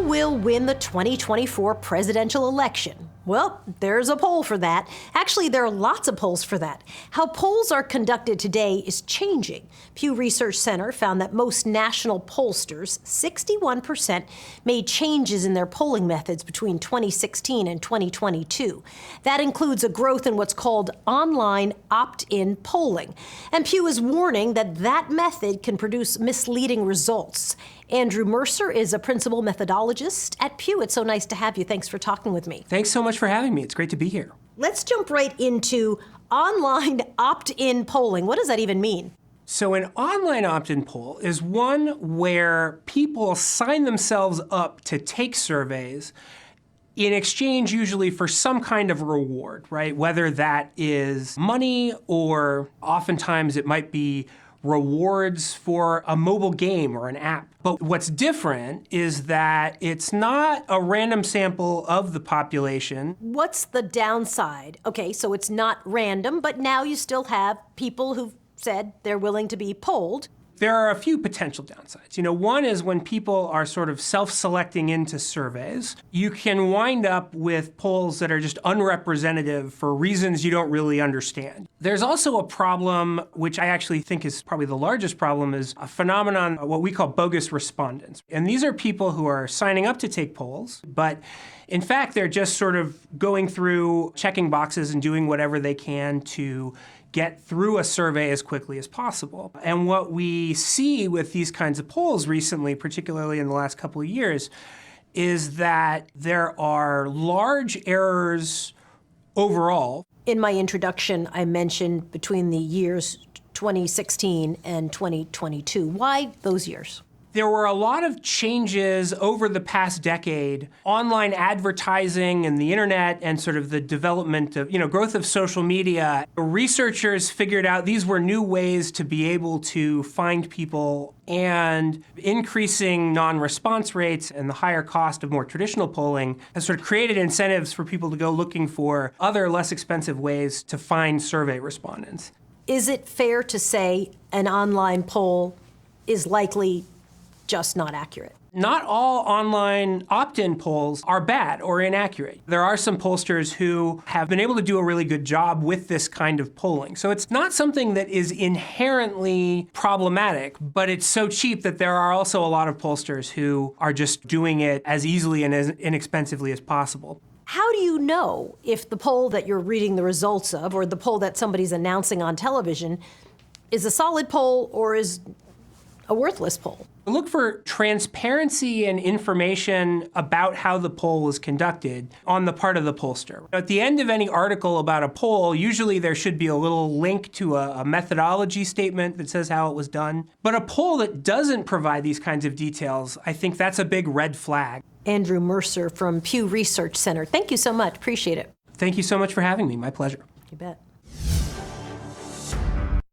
Who will win the 2024 presidential election? Well, there's a poll for that. Actually, there are lots of polls for that. How polls are conducted today is changing. Pew Research Center found that most national pollsters, 61%, made changes in their polling methods between 2016 and 2022. That includes a growth in what's called online opt-in polling. And Pew is warning that that method can produce misleading results. Andrew Mercer is a principal methodologist at Pew. It's so nice to have you. Thanks for talking with me. Thanks so much for having me. It's great to be here. Let's jump right into online opt-in polling. What does that even mean? So an online opt-in poll is one where people sign themselves up to take surveys in exchange usually for some kind of reward, right? Whether that is money or oftentimes it might be rewards for a mobile game or an app. But what's different is that it's not a random sample of the population. What's the downside? Okay, so it's not random, but now you still have people who've said they're willing to be polled. There are a few potential downsides. One is when people are sort of self-selecting into surveys, you can wind up with polls that are just unrepresentative for reasons you don't really understand. There's also a problem, which I actually think is probably the largest problem, is a phenomenon, what we call bogus respondents. And these are people who are signing up to take polls, but in fact, they're just sort of going through, checking boxes and doing whatever they can to get through a survey as quickly as possible. And what we see with these kinds of polls recently, particularly in the last couple of years, is that there are large errors overall. In my introduction, I mentioned between the years 2016 and 2022. Why those years? There were a lot of changes over the past decade. Online advertising and the internet and sort of the development of, growth of social media. Researchers figured out these were new ways to be able to find people, and increasing non-response rates and the higher cost of more traditional polling has sort of created incentives for people to go looking for other less expensive ways to find survey respondents. Is it fair to say an online poll is likely just not accurate? Not all online opt-in polls are bad or inaccurate. There are some pollsters who have been able to do a really good job with this kind of polling. So it's not something that is inherently problematic, but it's so cheap that there are also a lot of pollsters who are just doing it as easily and as inexpensively as possible. How do you know if the poll that you're reading the results of, or the poll that somebody's announcing on television, is a solid poll or is a worthless poll? Look for transparency and information about how the poll was conducted on the part of the pollster. At the end of any article about a poll, usually there should be a little link to a methodology statement that says how it was done. But a poll that doesn't provide these kinds of details, I think that's a big red flag. Andrew Mercer from Pew Research Center. Thank you so much. Appreciate it. Thank you so much for having me. My pleasure. You bet.